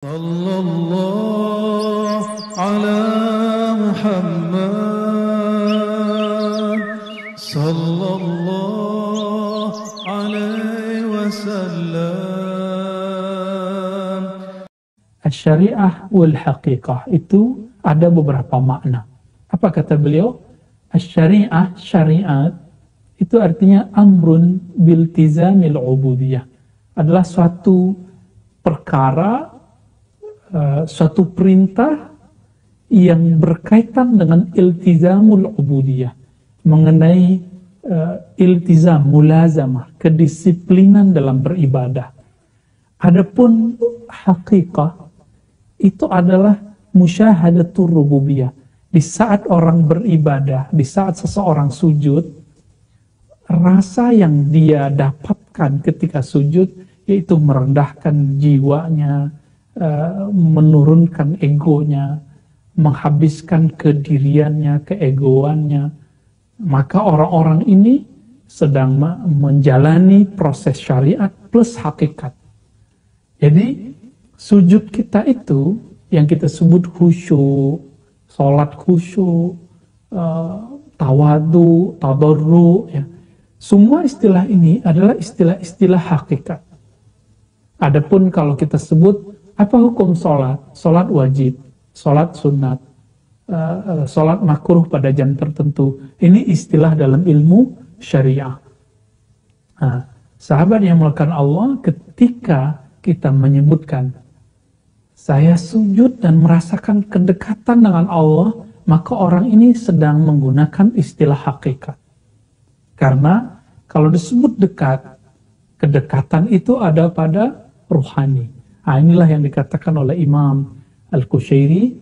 Sallallahu ala Muhammad Sallallahu alaihi wasallam. Asy-syariah wal haqiqah itu ada beberapa makna. Apa kata beliau? Asy-syariah, syariat itu artinya amrun biltizamil ubudiyah. Adalah suatu perkara, suatu perintah yang berkaitan dengan iltizamul ubudiyah, mengenai iltizam, mulazamah, kedisiplinan dalam beribadah. Adapun haqiqah itu adalah musyahadatur rububiyah. Di saat orang beribadah, di saat seseorang sujud, rasa yang dia dapatkan ketika sujud yaitu merendahkan jiwanya, menurunkan egonya, menghabiskan kediriannya, keegoannya. Maka orang-orang ini sedang menjalani proses syariat plus hakikat. Jadi sujud kita itu yang kita sebut khusyuk, sholat khusyuk, tawadu, tadarru, ya. Semua istilah ini adalah istilah-istilah hakikat. Adapun kalau kita sebut apa hukum sholat? Sholat wajib, sholat sunat, sholat makruh pada jam tertentu. Ini istilah dalam ilmu syariah. Nah, sahabat yang melakukan Allah, ketika kita menyebutkan saya sujud dan merasakan kedekatan dengan Allah, maka orang ini sedang menggunakan istilah hakikat. Karena kalau disebut dekat, kedekatan itu ada pada ruhani. Nah, inilah yang dikatakan oleh Imam Al-Qushairi,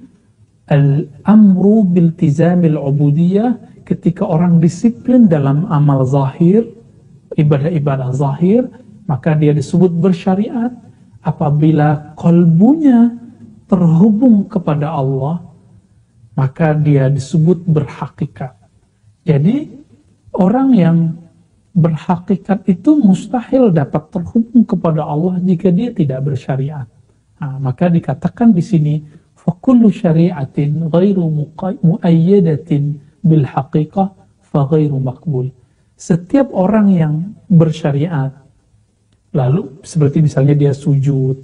al-amru biltizamil ubudiyah, ketika orang disiplin dalam amal zahir, ibadah-ibadah zahir, maka dia disebut bersyariat. Apabila kolbunya terhubung kepada Allah, maka dia disebut berhakikat. Jadi orang yang berhakikat itu mustahil dapat terhubung kepada Allah jika dia tidak bersyariat. Nah, maka dikatakan di sini, فَكُلُّ شَرِيعَةٍ غَيْرُ مُؤَيَّدَةٍ بِالْحَقِيقَةِ فَغَيْرُ مَقْبُولٍ. Setiap orang yang bersyariat, lalu seperti misalnya dia sujud,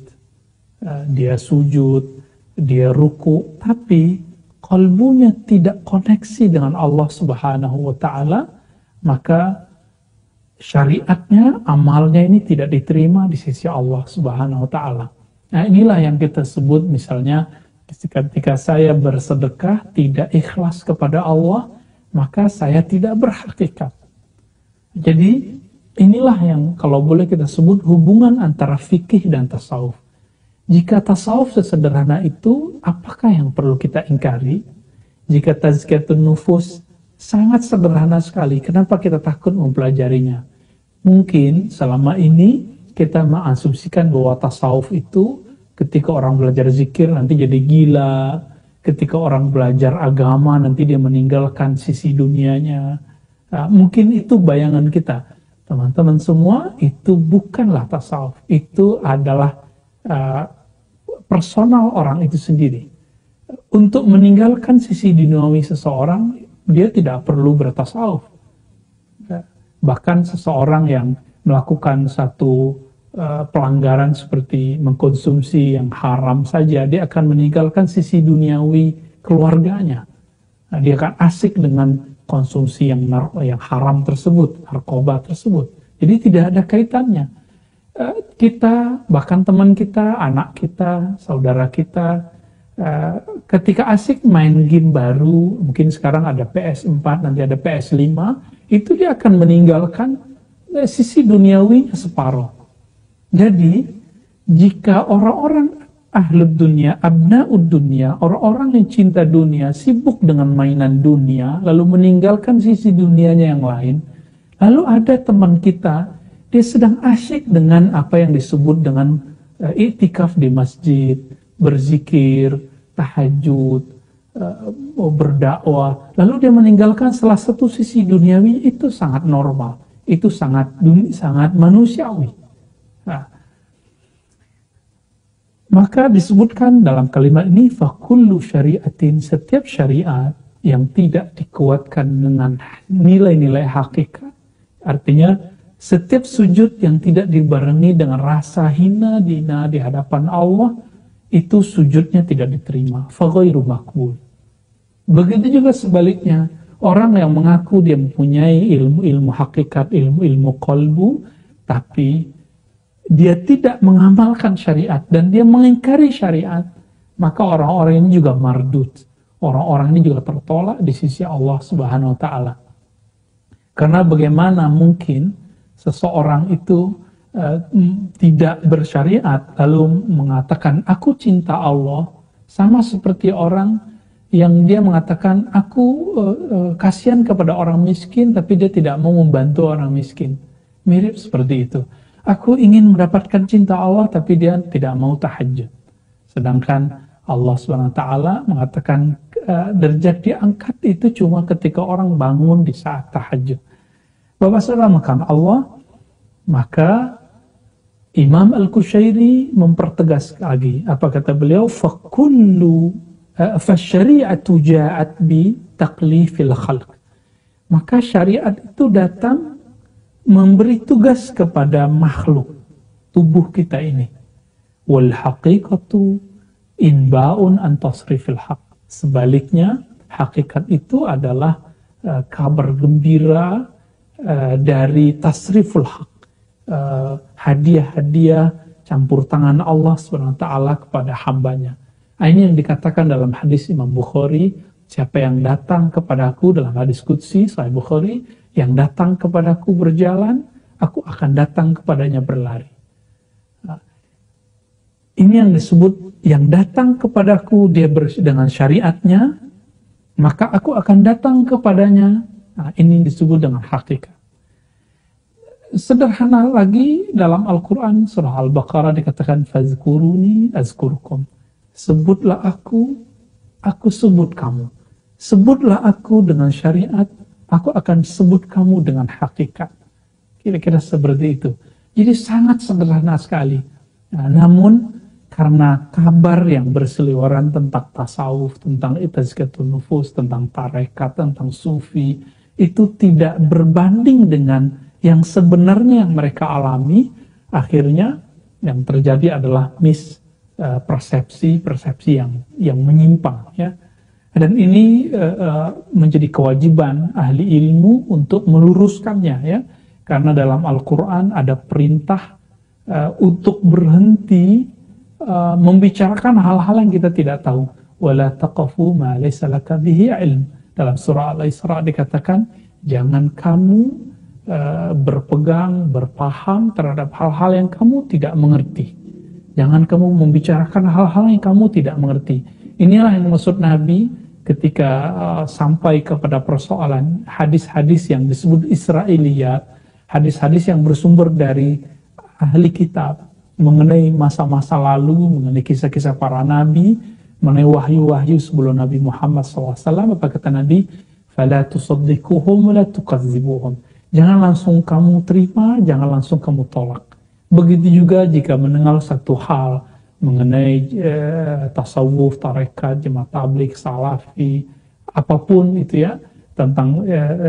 dia ruku, tapi kalbunya tidak koneksi dengan Allah Subhanahu wa Ta'ala, maka syariatnya, amalnya ini tidak diterima di sisi Allah Subhanahu wa Ta'ala. Nah, inilah yang kita sebut misalnya ketika saya bersedekah tidak ikhlas kepada Allah, maka saya tidak berhakikat. Jadi inilah yang kalau boleh kita sebut hubungan antara fikih dan tasawuf. Jika tasawuf sesederhana itu, apakah yang perlu kita ingkari? Jika tazkiyatun nufus sangat sederhana sekali, kenapa kita takut mempelajarinya? Mungkin selama ini kita mengasumsikan bahwa tasawuf itu ketika orang belajar zikir nanti jadi gila, ketika orang belajar agama nanti dia meninggalkan sisi dunianya. Nah, mungkin itu bayangan kita. Teman-teman semua, itu bukanlah tasawuf. Itu adalah personal orang itu sendiri. Untuk meninggalkan sisi duniawi seseorang, dia tidak perlu bertasawuf. Bahkan seseorang yang melakukan satu pelanggaran seperti mengkonsumsi yang haram saja, dia akan meninggalkan sisi duniawi keluarganya. Nah, dia akan asik dengan konsumsi yang haram tersebut, narkoba tersebut. Jadi tidak ada kaitannya. Kita, bahkan teman kita, anak kita, saudara kita, ketika asik main game baru, mungkin sekarang ada PS4, nanti ada PS5, itu dia akan meninggalkan sisi duniawinya separuh. Jadi, jika orang-orang ahlud dunia, abna'ud dunia, orang-orang yang cinta dunia, sibuk dengan mainan dunia, lalu meninggalkan sisi dunianya yang lain, lalu ada teman kita, dia sedang asyik dengan apa yang disebut dengan i'tikaf di masjid, berzikir, tahajud, berdakwah, lalu dia meninggalkan salah satu sisi duniawi, itu sangat normal, itu sangat manusiawi. Nah, Maka disebutkan dalam kalimat ini, fakullu syariatin, setiap syariat yang tidak dikuatkan dengan nilai-nilai hakikat, artinya setiap sujud yang tidak dibarengi dengan rasa hina dina di hadapan Allah, itu sujudnya tidak diterima, faghairu maqbul. Begitu juga sebaliknya, orang yang mengaku dia mempunyai ilmu-ilmu hakikat, ilmu-ilmu qalbu, tapi dia tidak mengamalkan syariat dan dia mengingkari syariat, maka orang-orang ini juga mardud. Orang-orang ini juga tertolak di sisi Allah Subhanahu wa taala. Karena bagaimana mungkin seseorang itu tidak bersyariat lalu mengatakan aku cinta Allah, sama seperti orang yang dia mengatakan aku kasihan kepada orang miskin tapi dia tidak mau membantu orang miskin. Mirip seperti itu. Aku ingin mendapatkan cinta Allah tapi dia tidak mau tahajud. Sedangkan Allah SWT mengatakan derajat diangkat itu cuma ketika orang bangun di saat tahajud. Bapak saudara makan Allah, maka Imam Al-Qushairi mempertegas lagi. Apa kata beliau? Fasyari'atu ja'at bi taklifil khalq. Maka syariat itu datang memberi tugas kepada makhluk tubuh kita ini. Wal haqiqatu inba'un an tasrifil haq. Sebaliknya, hakikat itu adalah kabar gembira dari tasriful haq. Hadiah-hadiah campur tangan Allah SWT kepada hambanya. Ini yang dikatakan dalam hadis Imam Bukhari, siapa yang datang kepadaku dalam hadis qudsi Sahih Bukhari, yang datang kepadaku berjalan, aku akan datang kepadanya berlari. Nah, ini yang disebut yang datang kepadaku dia dengan syariatnya, maka aku akan datang kepadanya. Nah, ini disebut dengan hakikat. Sederhana lagi dalam Al-Quran surah Al-Baqarah dikatakan fazkuruni azkurkum. Sebutlah aku sebut kamu. Sebutlah aku dengan syariat, aku akan sebut kamu dengan hakikat. Kira-kira seperti itu. Jadi sangat sederhana sekali. Nah, namun karena kabar yang berseliweran tentang tasawuf, tentang tazkiyatun nufus, tentang tarekat, tentang sufi, itu tidak berbanding dengan yang sebenarnya yang mereka alami, akhirnya yang terjadi adalah persepsi yang menyimpang, ya. Dan ini menjadi kewajiban ahli ilmu untuk meluruskannya, ya. Karena dalam Al-Quran ada perintah untuk berhenti membicarakan hal-hal yang kita tidak tahu. Wala taqafu ma laysa laka bihi ilm. Dalam surah Al-Isra dikatakan, jangan kamu berpegang, berpaham terhadap hal-hal yang kamu tidak mengerti. Jangan kamu membicarakan hal-hal yang kamu tidak mengerti. Inilah yang maksud Nabi ketika sampai kepada persoalan hadis-hadis yang disebut Israiliyat, hadis-hadis yang bersumber dari ahli kitab, mengenai masa-masa lalu, mengenai kisah-kisah para nabi, mengenai wahyu-wahyu sebelum Nabi Muhammad SAW. Apa kata Nabi? فَلَا تُصَدِّقُهُمْ وَلَا تُكَذِّبُهُمْ. Jangan langsung kamu terima, jangan langsung kamu tolak. Begitu juga jika mendengar satu hal mengenai tasawuf, tarekat, jemaah tabligh, salafi, apapun itu, ya, tentang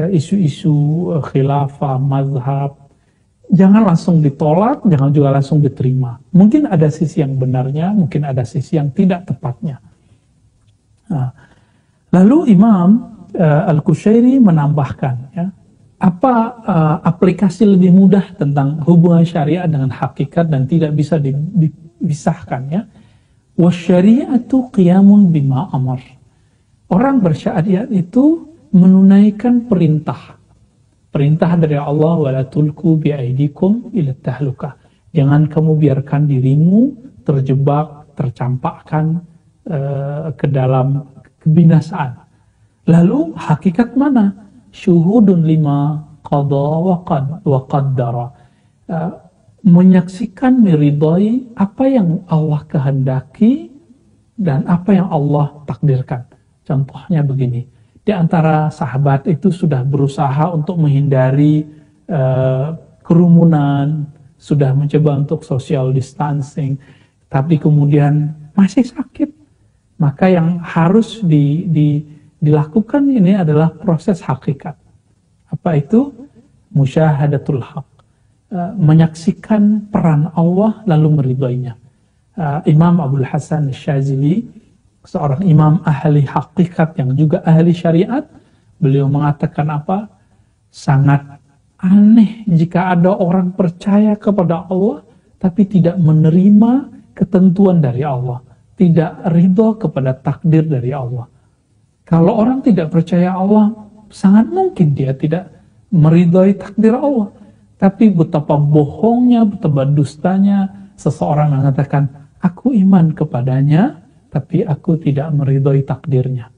isu-isu khilafah, mazhab, jangan langsung ditolak, jangan juga langsung diterima. Mungkin ada sisi yang benarnya, mungkin ada sisi yang tidak tepatnya. Nah, lalu Imam Al-Qushairi menambahkan, ya, apa aplikasi lebih mudah tentang hubungan syariat dengan hakikat dan tidak bisa dipisahkan, ya. Wasyari'atu qiyamun bima amar. Orang bersyariat itu menunaikan perintah. Perintah dari Allah, wala tulku biaidikum ila tahlukah. Jangan kamu biarkan dirimu terjebak, tercampakkan ke dalam kebinasaan. Lalu hakikat mana? Syuhudun lima qada wa qaddara. Menyaksikan, meridai apa yang Allah kehendaki dan apa yang Allah takdirkan. Contohnya begini. Di antara sahabat itu sudah berusaha untuk menghindari kerumunan, sudah mencoba untuk social distancing, tapi kemudian masih sakit, maka yang harus dilakukan ini adalah proses hakikat. Apa itu? Musyahadatul haq, menyaksikan peran Allah lalu meridhoinya. Imam Abdul Hasan Syazili, seorang imam ahli hakikat yang juga ahli syariat, beliau mengatakan apa? Sangat aneh jika ada orang percaya kepada Allah tapi tidak menerima ketentuan dari Allah, tidak ridho kepada takdir dari Allah. Kalau orang tidak percaya Allah, sangat mungkin dia tidak meridhoi takdir Allah. Tapi betapa bohongnya, betapa dustanya seseorang mengatakan, aku iman kepadanya, tapi aku tidak meridhoi takdirnya.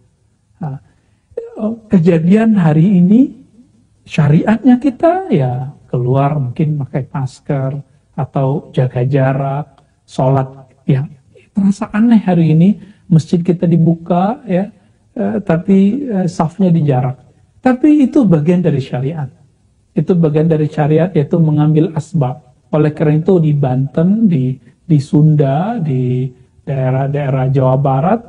Nah, kejadian hari ini, syariatnya kita ya keluar mungkin pakai masker, atau jaga jarak, sholat yang terasa aneh hari ini, masjid kita dibuka ya, tapi safnya dijarak. Tapi itu bagian dari syariat. Itu bagian dari syariat, yaitu mengambil asbab. Oleh karena itu di Banten, di Sunda, di daerah-daerah Jawa Barat,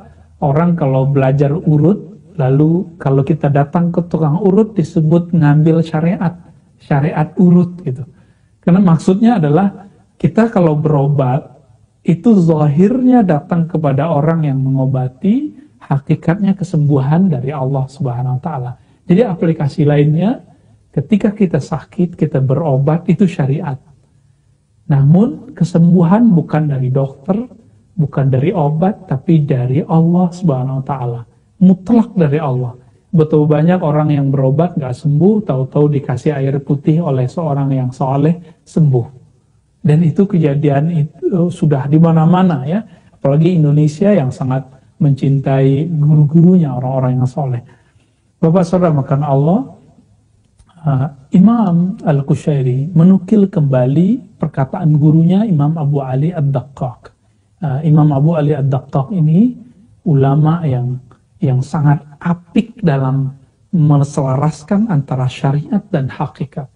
orang kalau belajar urut, lalu kalau kita datang ke tukang urut disebut ngambil syariat urut gitu. Karena maksudnya adalah kita kalau berobat, itu zahirnya datang kepada orang yang mengobati, hakikatnya kesembuhan dari Allah Subhanahu wa Ta'ala. Jadi aplikasi lainnya, ketika kita sakit, kita berobat, itu syariat. Namun kesembuhan bukan dari dokter, bukan dari obat, tapi dari Allah Subhanahu wa Ta'ala. Mutlak dari Allah. Betul banyak orang yang berobat gak sembuh, tahu-tahu dikasih air putih oleh seorang yang soleh, sembuh. Dan itu kejadian itu sudah di mana-mana ya. Apalagi Indonesia yang sangat mencintai guru-gurunya, orang-orang yang soleh. Bapak saudara makan Allah, Imam Al-Qushairi menukil kembali perkataan gurunya Imam Abu Ali Ad-Daqqaq. Imam Abu Ali Ad-Daqqaq ini ulama yang sangat apik dalam menselaraskan antara syariat dan hakikat.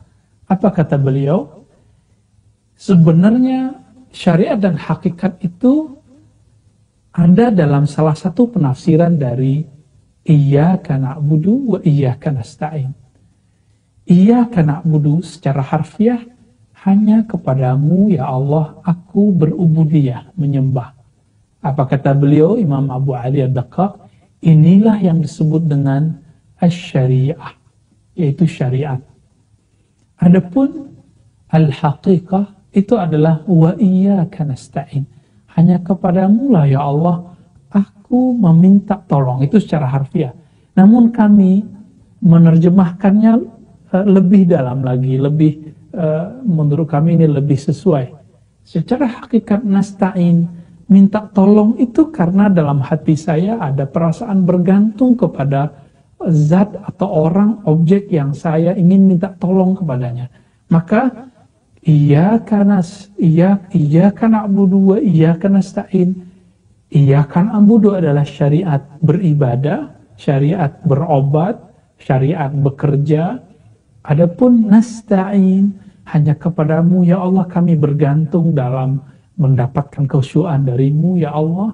Apa kata beliau? Sebenarnya syariat dan hakikat itu ada dalam salah satu penafsiran dari Iyyaka na'budu wa iyyaka nasta'in. Iyyaka na'budu secara harfiah, hanya kepadamu ya Allah aku berubudiyah, menyembah. Apa kata beliau Imam Abu Ali Ad-Daqqaq? Inilah yang disebut dengan asy-syariah, yaitu syariat. Adapun al-haqiqah itu adalah wa iyyaka nasta'in. Hanya kepadamu lah ya Allah aku meminta tolong, itu secara harfiah. Namun kami menerjemahkannya lebih dalam lagi, lebih menurut kami ini lebih sesuai. Secara hakikat nasta'in, minta tolong itu karena dalam hati saya ada perasaan bergantung kepada zat atau orang, objek yang saya ingin minta tolong kepadanya. Maka iyyaka na'budu wa iyyaka nasta'in. Iyyaka na'budu adalah syariat beribadah, syariat berobat, syariat bekerja. Adapun nasta'in, hanya kepadamu ya Allah kami bergantung dalam mendapatkan kesyu'an darimu ya Allah,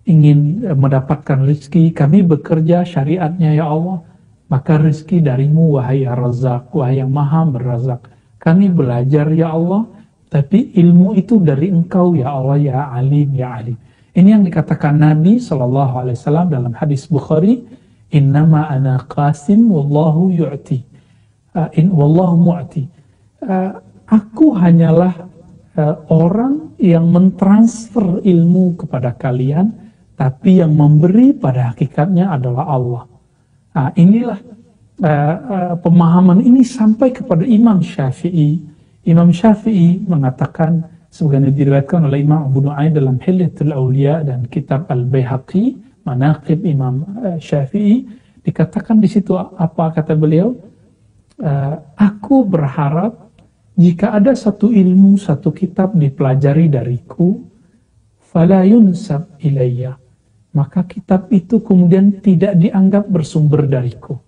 ingin mendapatkan rezeki, kami bekerja syariatnya ya Allah, maka rezeki darimu wahai Ar-Razzaq, wahai yang maha berazak. Kami belajar ya Allah, tapi ilmu itu dari engkau ya Allah ya alim ya alim. Ini yang dikatakan Nabi SAW dalam hadis Bukhari, innama ana qasim wallahu yu'ti, wallahu mu'ti. Aku hanyalah orang yang mentransfer ilmu kepada kalian, tapi yang memberi pada hakikatnya adalah Allah. Inilah pemahaman ini sampai kepada Imam Syafi'i. Imam Syafi'i mengatakan, sebagaimana diriwayatkan oleh Imam Abu Nu'aim dalam Hilyatul Awliya dan kitab Al-Baihaqi, Manaqib Imam Syafi'i, dikatakan di situ apa kata beliau? Aku berharap jika ada satu ilmu, satu kitab dipelajari dariku, fala yunsab ilayya, maka kitab itu kemudian tidak dianggap bersumber dariku.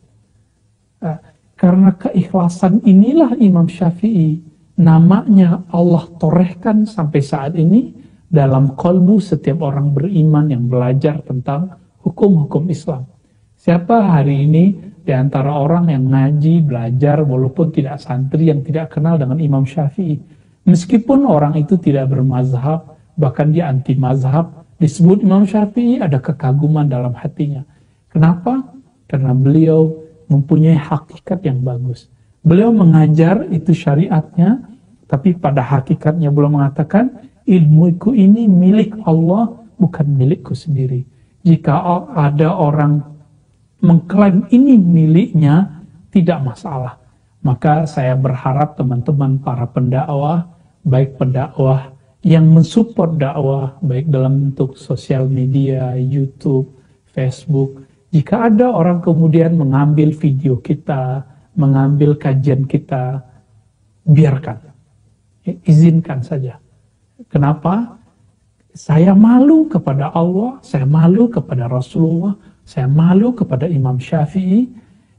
Karena keikhlasan inilah Imam Syafi'i namanya Allah torehkan sampai saat ini dalam kalbu setiap orang beriman yang belajar tentang hukum-hukum Islam. Siapa hari ini di antara orang yang ngaji, belajar, walaupun tidak santri, yang tidak kenal dengan Imam Syafi'i? Meskipun orang itu tidak bermazhab, bahkan dia anti mazhab, disebut Imam Syafi'i, ada kekaguman dalam hatinya. Kenapa? Karena beliau mempunyai hakikat yang bagus. Beliau mengajar itu syariatnya, tapi pada hakikatnya beliau mengatakan, ilmuku ini milik Allah, bukan milikku sendiri. Jika ada orang mengklaim ini miliknya, tidak masalah. Maka saya berharap teman-teman para pendakwah, baik pendakwah yang mensupport dakwah, baik dalam bentuk sosial media, YouTube, Facebook, jika ada orang kemudian mengambil video kita, mengambil kajian kita, biarkan. Izinkan saja. Kenapa? Saya malu kepada Allah, saya malu kepada Rasulullah, saya malu kepada Imam Syafi'i,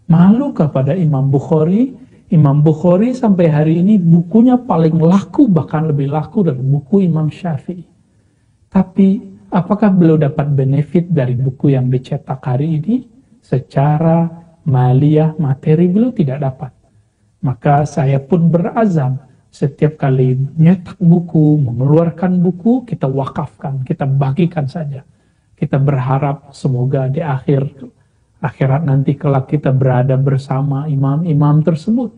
malu kepada Imam Bukhari. Imam Bukhari sampai hari ini bukunya paling laku, bahkan lebih laku dari buku Imam Syafi'i. Tapi apakah beliau dapat benefit dari buku yang dicetak hari ini? Secara maliyah, materi beliau tidak dapat. Maka saya pun berazam, setiap kali nyetak buku, mengeluarkan buku, kita wakafkan, kita bagikan saja. Kita berharap semoga di akhirat nanti kelak kita berada bersama imam-imam tersebut.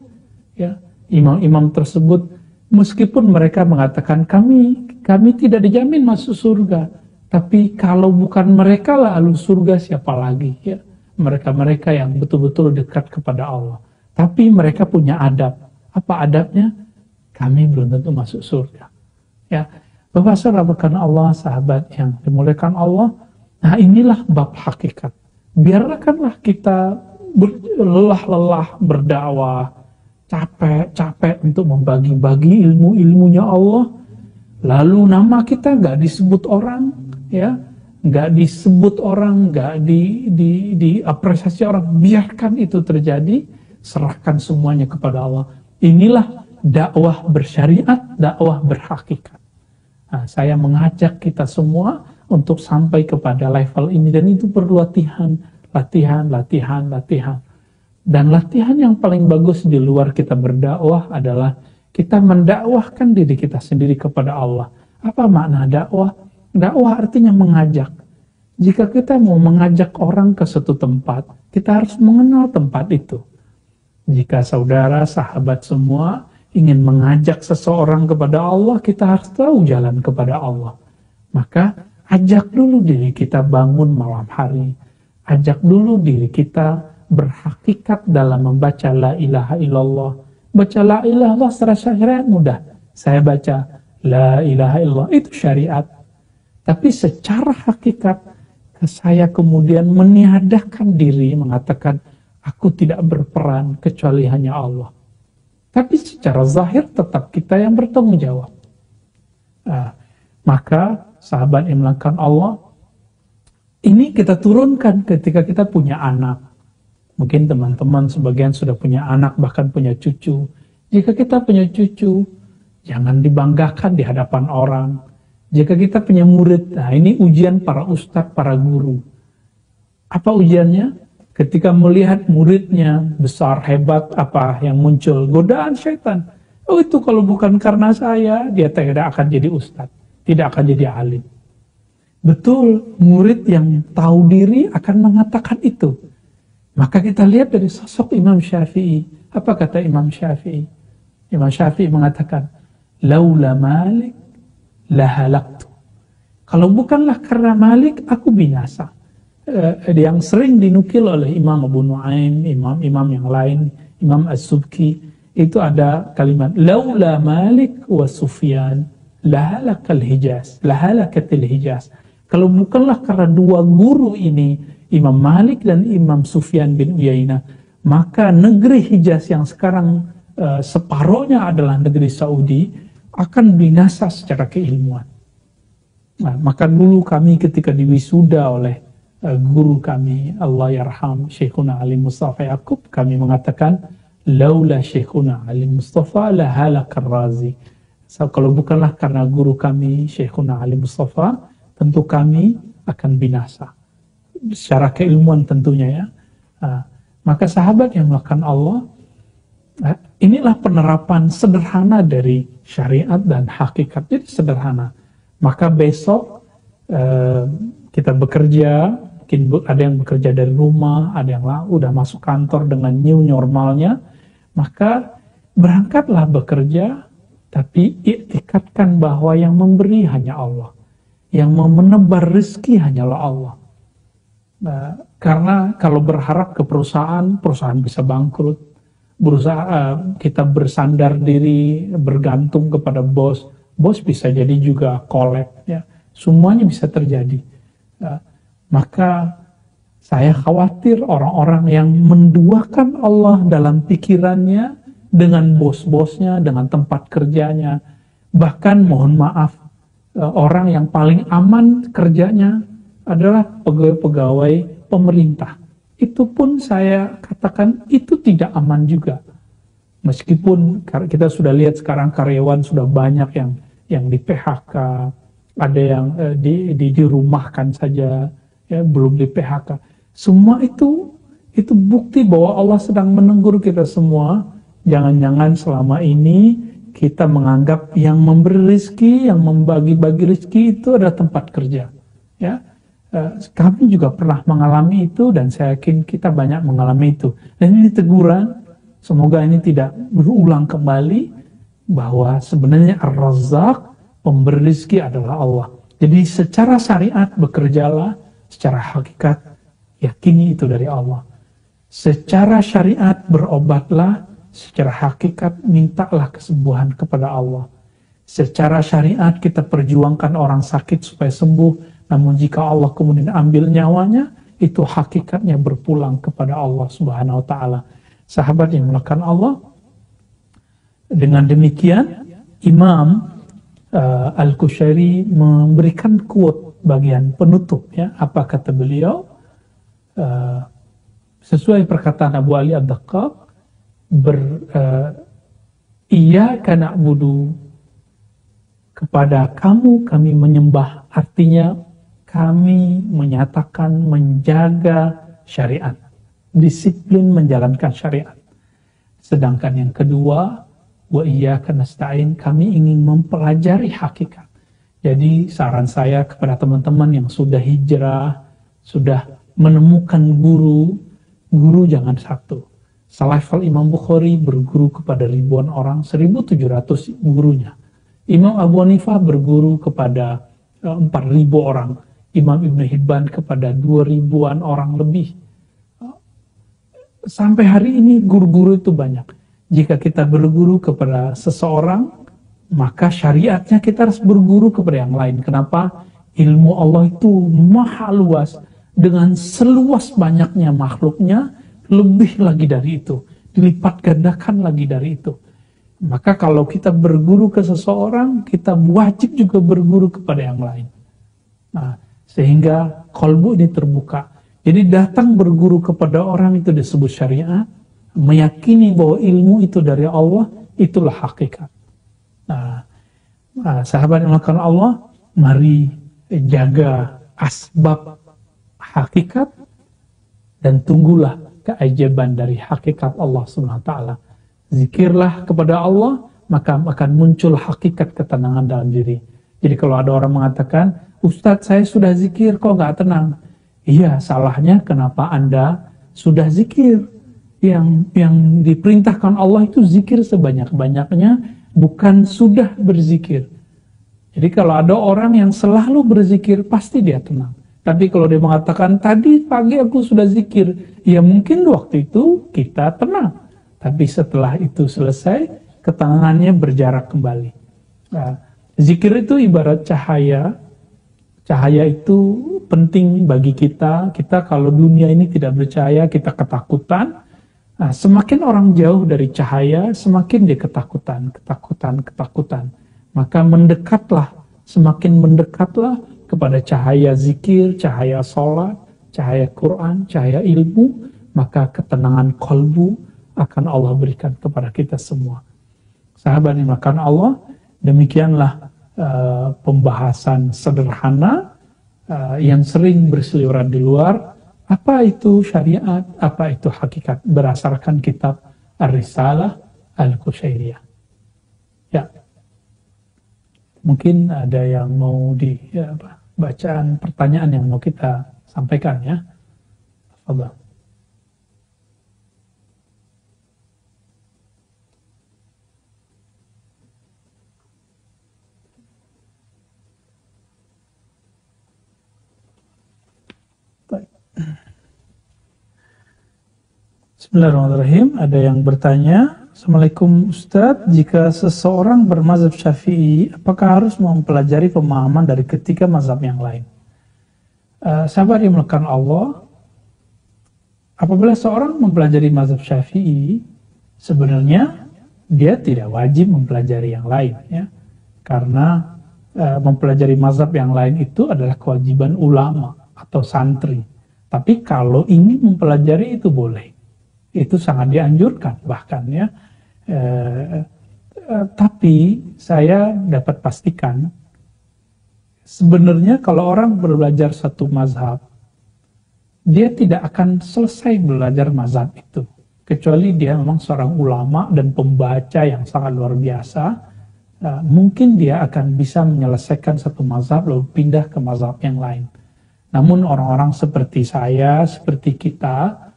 Ya, imam-imam tersebut, meskipun mereka mengatakan kami tidak dijamin masuk surga, tapi kalau bukan mereka lah ahlu surga, siapa lagi? Ya, mereka-mereka yang betul-betul dekat kepada Allah. Tapi mereka punya adab. Apa adabnya? Kami belum tentu masuk surga. Ya, Bapak Saudara karena Allah, sahabat yang dimuliakan Allah. Nah, inilah bab hakikat. Biarkanlah kita lelah-lelah berdakwah, capek-capek untuk membagi-bagi ilmu-ilmunya Allah. Lalu nama kita nggak disebut orang, ya, nggak disebut orang, nggak diapresiasi orang. Biarkan itu terjadi, serahkan semuanya kepada Allah. Inilah dakwah bersyariat, dakwah berhakikat. Nah, saya mengajak kita semua untuk sampai kepada level ini, dan itu perlu latihan. Dan latihan yang paling bagus di luar kita berdakwah adalah kita mendakwahkan diri kita sendiri kepada Allah. Apa makna dakwah? Dakwah artinya mengajak. Jika kita mau mengajak orang ke suatu tempat, kita harus mengenal tempat itu. Jika saudara, sahabat semua ingin mengajak seseorang kepada Allah, kita harus tahu jalan kepada Allah. Maka ajak dulu diri kita bangun malam hari. Ajak dulu diri kita berhakikat dalam membaca la ilaha illallah. Baca la ilaha illallah secara syariat mudah. Saya baca la ilaha illallah, itu syariat. Tapi secara hakikat, saya kemudian meniadakan diri, mengatakan, aku tidak berperan kecuali hanya Allah. Tapi secara zahir tetap kita yang bertanggung jawab. Maka sahabat yang melakukan Allah, ini kita turunkan ketika kita punya anak. Mungkin teman-teman sebagian sudah punya anak, bahkan punya cucu. Jika kita punya cucu, jangan dibanggakan di hadapan orang. Jika kita punya murid, nah ini ujian para ustadz, para guru. Apa ujiannya? Ketika melihat muridnya besar, hebat, apa yang muncul? Godaan syaitan. Oh, itu kalau bukan karena saya, dia tidak akan jadi ustadz. Tidak akan jadi alim. Betul, murid yang tahu diri akan mengatakan itu. Maka kita lihat dari sosok Imam Syafi'i. Apa kata Imam Syafi'i? Imam Syafi'i mengatakan, laula Malik lahalaktu. Kalau bukanlah karena Malik, aku binasa. Yang sering dinukil oleh Imam Abu Nuaim, imam-imam yang lain, Imam As-Subki, itu ada kalimat, laula Malik wa Sufyan lahalakatil Hijaz. Kalau bukanlah karena dua guru ini, Imam Malik dan Imam Sufyan bin Uyainah, maka negeri Hijaz yang sekarang separohnya adalah negeri Saudi, akan binasa secara keilmuan. Nah, maka dulu kami ketika diwisuda oleh guru kami, Allah yarham, Syekhuna Ali Mustafa Yaqub, kami mengatakan, laula Syekhuna Ali Mustafa lahalakar Razi. Kalau bukanlah karena guru kami, Syekhuna Ali Mustafa, tentu kami akan binasa. Secara keilmuan tentunya ya. Maka sahabat yang melakukan Allah, inilah penerapan sederhana dari syariat dan hakikat. Jadi sederhana. Maka besok kita bekerja, mungkin ada yang bekerja dari rumah, ada yang udah masuk kantor dengan new normalnya, maka berangkatlah bekerja, tapi iktikadkan bahwa yang memberi hanya Allah, yang menebar rezeki hanyalah Allah. Karena kalau berharap ke perusahaan bisa bangkrut, kita bersandar diri, bergantung kepada bos bisa jadi juga kolab, ya. Semuanya bisa terjadi. Maka saya khawatir orang-orang yang menduakan Allah dalam pikirannya dengan bos-bosnya, dengan tempat kerjanya. Bahkan mohon maaf, orang yang paling aman kerjanya adalah pegawai-pegawai pemerintah. Itu pun saya katakan itu tidak aman juga. Meskipun kita sudah lihat sekarang karyawan sudah banyak yang di PHK, ada yang dirumahkan saja, ya, belum di PHK. Semua itu bukti bahwa Allah sedang menegur kita semua. Jangan-jangan selama ini kita menganggap yang memberi rezeki, yang membagi-bagi rezeki itu adalah tempat kerja. Ya, kami juga pernah mengalami itu dan saya yakin kita banyak mengalami itu. Dan ini teguran, semoga ini tidak berulang kembali, bahwa sebenarnya Ar-Razzaq, pemberi rezeki adalah Allah. Jadi secara syariat bekerjalah, secara hakikat yakini itu dari Allah. Secara syariat berobatlah, secara hakikat mintalah kesembuhan kepada Allah. Secara syariat kita perjuangkan orang sakit supaya sembuh, namun jika Allah kemudian ambil nyawanya, itu hakikatnya berpulang kepada Allah Subhanahu wa taala. Sahabat yang melakukan Allah, dengan demikian Imam Al-Qushayri memberikan quote bagian penutup, ya. Apa kata beliau? Sesuai perkataan Abu Ali Ad-Daqqaq, iyyaka na'budu, kepada kamu kami menyembah, artinya kami menyatakan menjaga syariat, disiplin menjalankan syariat. Sedangkan yang kedua, wa iyyaka nasta'in, kami ingin mempelajari hakikat. Jadi saran saya kepada teman-teman yang sudah hijrah, sudah menemukan guru jangan satu. Selevel Imam Bukhari berguru kepada ribuan orang, 1.700 gurunya. Imam Abu Hanifah berguru kepada 4.000 orang. Imam Ibn Hibban kepada 2.000-an orang lebih. Sampai hari ini guru-guru itu banyak. Jika kita berguru kepada seseorang, maka syariatnya kita harus berguru kepada yang lain. Kenapa? Ilmu Allah itu maha luas. Dengan seluas banyaknya makhluknya, lebih lagi dari itu. Dilipat gandakan lagi dari itu. Maka kalau kita berguru ke seseorang, kita wajib juga berguru kepada yang lain. Nah, sehingga qalbu ini terbuka. Jadi datang berguru kepada orang itu disebut syariat. Meyakini bahwa ilmu itu dari Allah, itulah hakikat. Nah, sahabat yang melakukan Allah, mari jaga asbab hakikat dan tunggulah keajaiban dari hakikat Allah Subhanahu wa taala. Zikirlah kepada Allah, maka akan muncul hakikat ketenangan dalam diri. Jadi kalau ada orang mengatakan, Ustadz saya sudah zikir kok nggak tenang. Iya, salahnya kenapa Anda sudah zikir? Yang diperintahkan Allah itu zikir sebanyak-banyaknya, bukan sudah berzikir. Jadi kalau ada orang yang selalu berzikir, pasti dia tenang. Tapi kalau dia mengatakan, tadi pagi aku sudah zikir, ya mungkin waktu itu kita tenang. Tapi setelah itu selesai, ketenangannya berjarak kembali. Nah, zikir itu ibarat cahaya. Cahaya itu penting bagi kita. Kita kalau dunia ini tidak bercahaya, kita ketakutan. Nah, semakin orang jauh dari cahaya, semakin dia ketakutan. Maka mendekatlah, semakin mendekatlah kepada cahaya zikir, cahaya sholat, cahaya Quran, cahaya ilmu, maka ketenangan qalbu akan Allah berikan kepada kita semua. Sahabat yang makan Allah, Demikianlah pembahasan sederhana yang sering berseliweran di luar. Apa itu syariat, apa itu hakikat, berdasarkan kitab Ar-Risalah Al-Qushairiyah. Ya, mungkin ada yang mau bacaan pertanyaan yang mau kita sampaikan ya. Tafadhal. Baik. Bismillahirrahmanirrahim. Ada yang bertanya, Assalamualaikum Ustadz, jika seseorang bermazhab Syafi'i, apakah harus mempelajari pemahaman dari ketiga mazhab yang lain? Sahabat yang dimuliakan Allah, apabila seorang mempelajari mazhab Syafi'i, sebenarnya dia tidak wajib mempelajari yang lain, ya, karena mempelajari mazhab yang lain itu adalah kewajiban ulama atau santri. Tapi kalau ingin mempelajari itu boleh. Itu sangat dianjurkan bahkan ya. Tapi saya dapat pastikan sebenarnya kalau orang belajar satu mazhab, dia tidak akan selesai belajar mazhab itu kecuali dia memang seorang ulama dan pembaca yang sangat luar biasa. Mungkin dia akan bisa menyelesaikan satu mazhab lalu pindah ke mazhab yang lain. Namun orang-orang seperti saya, seperti kita,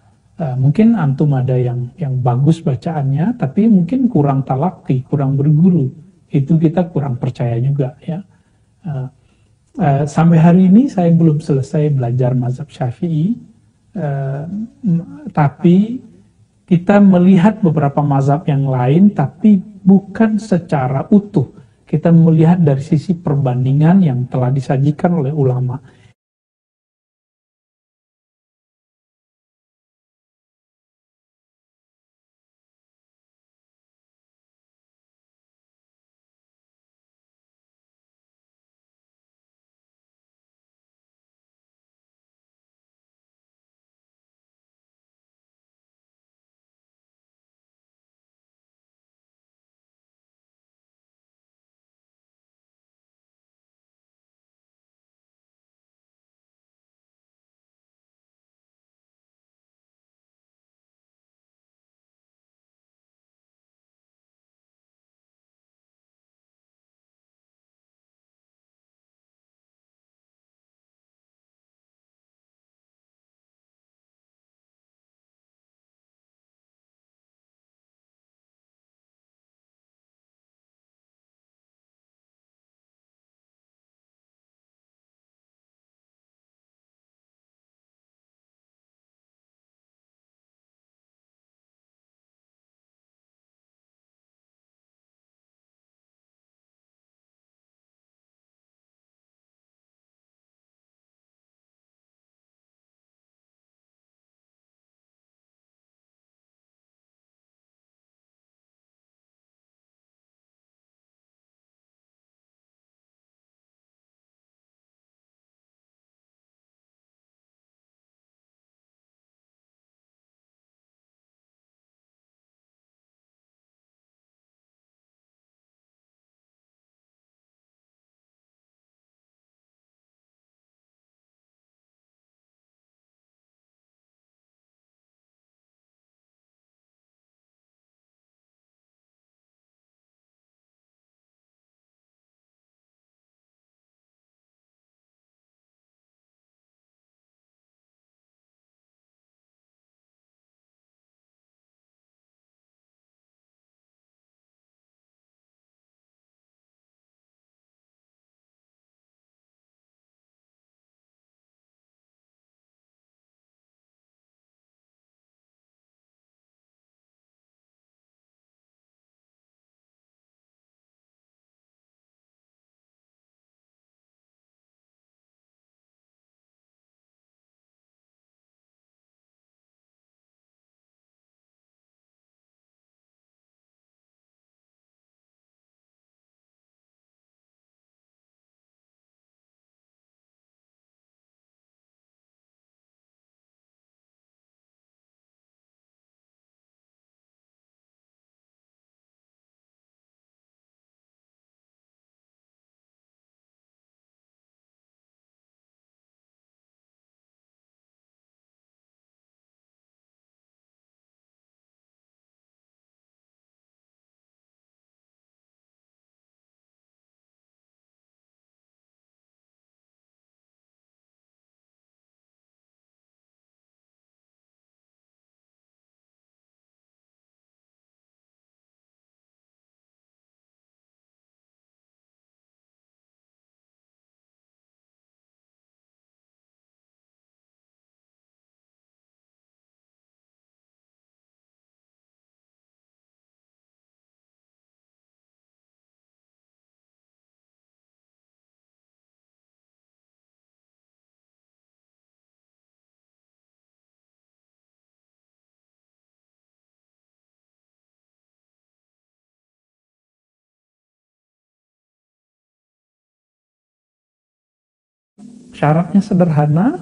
mungkin antum ada yang bagus bacaannya, tapi mungkin kurang talaki, kurang berguru. Itu kita kurang percaya juga ya. Sampai hari ini saya belum selesai belajar mazhab Syafi'i, tapi kita melihat beberapa mazhab yang lain, tapi bukan secara utuh. Kita melihat dari sisi perbandingan yang telah disajikan oleh ulama. syaratnya sederhana,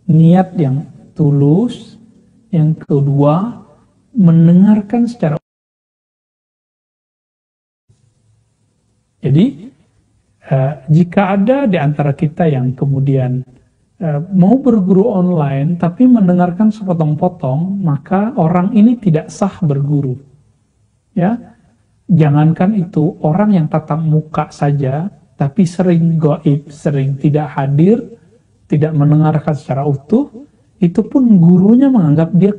niat yang tulus, yang kedua mendengarkan secara. Jadi jika ada di antara kita yang kemudian mau berguru online tapi mendengarkan sepotong-potong, maka orang ini tidak sah berguru. Ya, jangankan itu, orang yang tatap muka saja tapi sering gaib, sering tidak hadir, tidak mendengarkan secara utuh, itu pun gurunya menganggap dia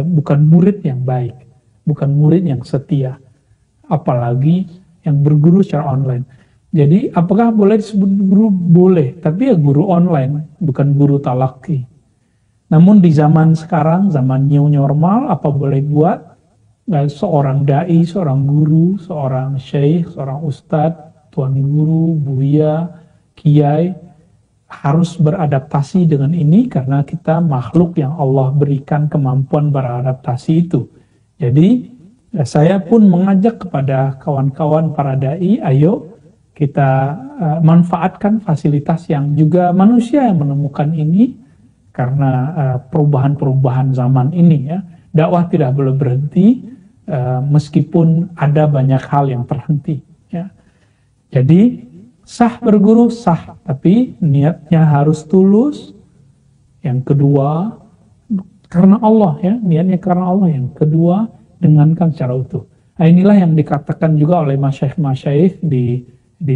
bukan murid yang baik, bukan murid yang setia, apalagi yang berguru secara online. Jadi apakah boleh disebut guru? Boleh, tapi ya guru online, bukan guru talaki. Namun di zaman sekarang, zaman new normal, apa boleh buat, seorang dai, seorang guru, seorang syekh, seorang ustadz, tuan guru, buya, kiai, harus beradaptasi dengan ini karena kita makhluk yang Allah berikan kemampuan beradaptasi itu. Jadi saya pun mengajak kepada kawan-kawan para dai, ayo kita manfaatkan fasilitas yang juga manusia yang menemukan ini karena perubahan-perubahan zaman ini ya. Dakwah tidak boleh berhenti meskipun ada banyak hal yang terhenti ya. Jadi sah berguru sah, tapi niatnya harus tulus. Yang kedua karena Allah ya, niatnya karena Allah. Yang kedua dengankan secara utuh. Nah, inilah yang dikatakan juga oleh masyaikh di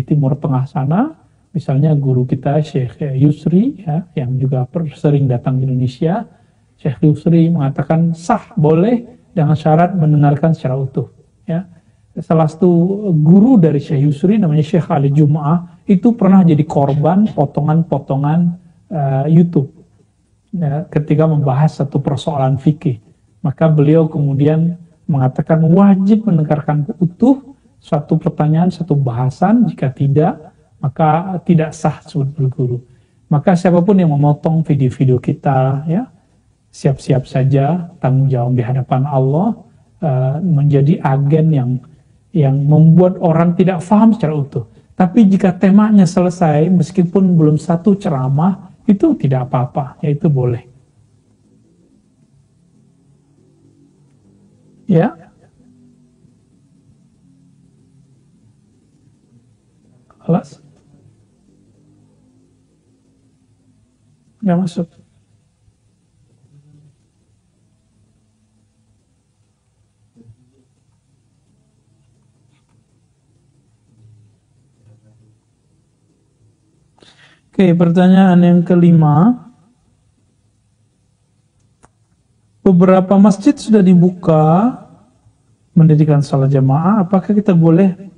Timur Tengah sana. Misalnya guru kita Syekh Yusri ya, yang juga sering datang di Indonesia. Syekh Yusri mengatakan sah boleh dengan syarat mendengarkan secara utuh ya. Salah satu guru dari Syekh Yusri namanya Syekh Ali Jum'ah itu pernah jadi korban potongan-potongan YouTube ya, ketika membahas satu persoalan fikih. Maka beliau kemudian mengatakan wajib mendengarkan utuh suatu pertanyaan, satu bahasan. Jika tidak, maka tidak sah disebut berguru. Maka siapapun yang memotong video-video kita ya, siap-siap saja tanggung jawab di hadapan Allah, menjadi agen yang membuat orang tidak paham secara utuh. Tapi jika temanya selesai, meskipun belum satu ceramah, itu tidak apa-apa, yaitu boleh. Ya. Kelas? Nggak masuk. Oke, pertanyaan yang kelima. Beberapa masjid sudah dibuka mendirikan salat jamaah. Apakah kita boleh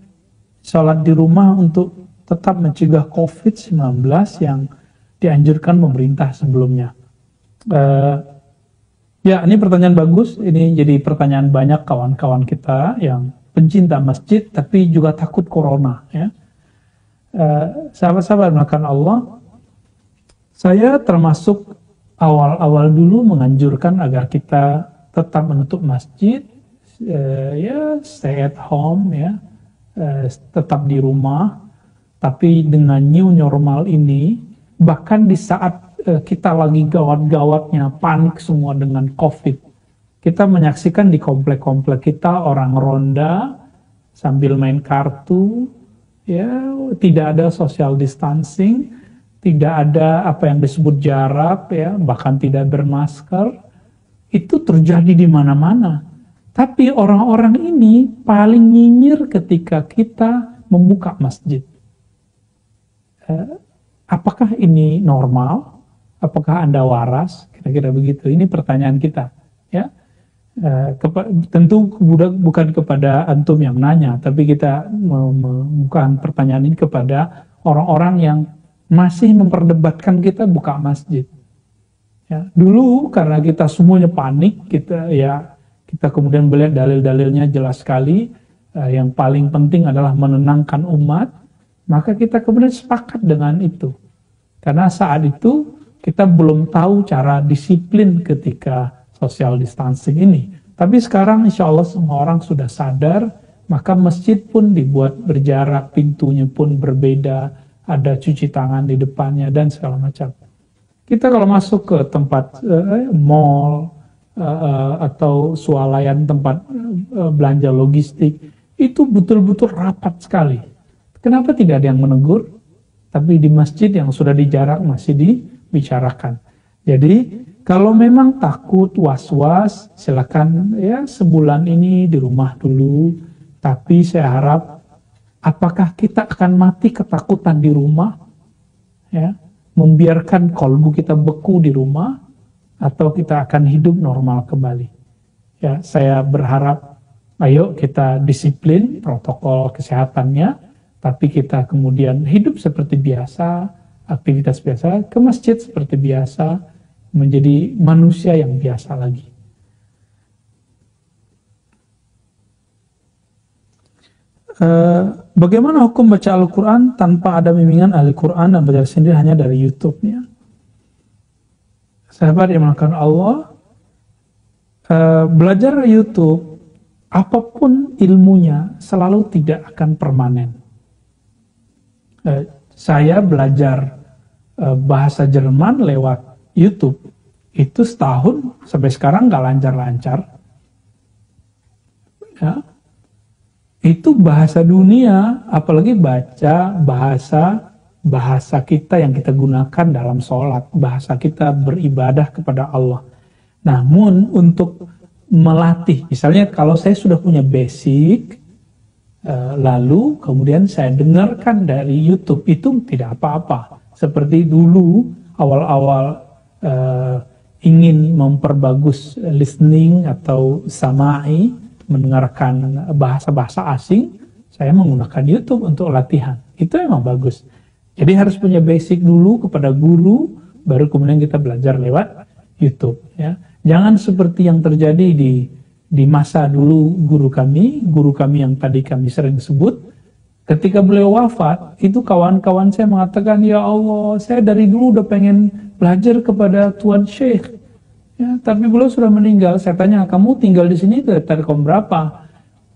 salat di rumah untuk tetap mencegah COVID-19 yang dianjurkan pemerintah sebelumnya? Ya, ini pertanyaan bagus. Ini jadi pertanyaan banyak kawan-kawan kita yang pencinta masjid tapi juga takut corona ya. Sahabat-sahabat makan Allah, saya termasuk awal-awal dulu menganjurkan agar kita tetap menutup masjid, ya stay at home ya, tetap di rumah. Tapi dengan new normal ini, bahkan di saat kita lagi gawat-gawatnya, panik semua dengan COVID, kita menyaksikan di komplek-komplek kita orang ronda sambil main kartu. Ya, tidak ada social distancing, tidak ada apa yang disebut jarak, ya, bahkan tidak bermasker. Itu terjadi di mana-mana. Tapi orang-orang ini paling nyinyir ketika kita membuka masjid. Apakah ini normal? Apakah Anda waras? Kira-kira begitu. Ini pertanyaan kita. Ya. Tentu bukan kepada antum yang nanya, tapi kita membuka pertanyaan ini kepada orang-orang yang masih memperdebatkan kita buka masjid. Ya, dulu karena kita semuanya panik, kita kemudian melihat dalil-dalilnya jelas sekali. Yang paling penting adalah menenangkan umat, maka kita kemudian sepakat dengan itu. Karena saat itu kita belum tahu cara disiplin ketika social distancing ini. Tapi sekarang insya Allah semua orang sudah sadar, maka masjid pun dibuat berjarak, pintunya pun berbeda, ada cuci tangan di depannya dan segala macam. Kita kalau masuk ke tempat mall atau swalayan tempat belanja logistik, itu betul-betul rapat sekali. Kenapa tidak ada yang menegur? Tapi di masjid yang sudah dijarak masih dibicarakan. Jadi kalau memang takut, was-was, silakan ya sebulan ini di rumah dulu. Tapi saya harap, apakah kita akan mati ketakutan di rumah? Ya, membiarkan kolbu kita beku di rumah, atau kita akan hidup normal kembali. Ya, saya berharap, ayo kita disiplin protokol kesehatannya, tapi kita kemudian hidup seperti biasa, aktivitas biasa, ke masjid seperti biasa, menjadi manusia yang biasa lagi. Bagaimana hukum baca Al-Quran tanpa ada bimbingan ahli Quran dan belajar sendiri hanya dari YouTube-nya? Sahabat yang melakukan Allah, belajar YouTube, apapun ilmunya, selalu tidak akan permanen. Saya belajar bahasa Jerman lewat YouTube, itu setahun sampai sekarang nggak lancar-lancar. Ya. Itu bahasa dunia, apalagi baca bahasa kita yang kita gunakan dalam sholat, bahasa kita beribadah kepada Allah. Namun untuk melatih, misalnya kalau saya sudah punya basic, lalu kemudian saya dengarkan dari YouTube, itu tidak apa-apa. Seperti dulu awal-awal ingin memperbagus listening atau samai, mendengarkan bahasa-bahasa asing, saya menggunakan YouTube untuk latihan. Itu emang bagus. Jadi harus punya basic dulu kepada guru, baru kemudian kita belajar lewat YouTube. Ya. Jangan seperti yang terjadi di masa dulu guru kami yang tadi kami sering sebut, ketika beliau wafat, itu kawan-kawan saya mengatakan, ya Allah, saya dari dulu udah pengen belajar kepada Tuan Syekh. Ya, tapi beliau sudah meninggal. Saya tanya, kamu tinggal di sini dari tahun berapa?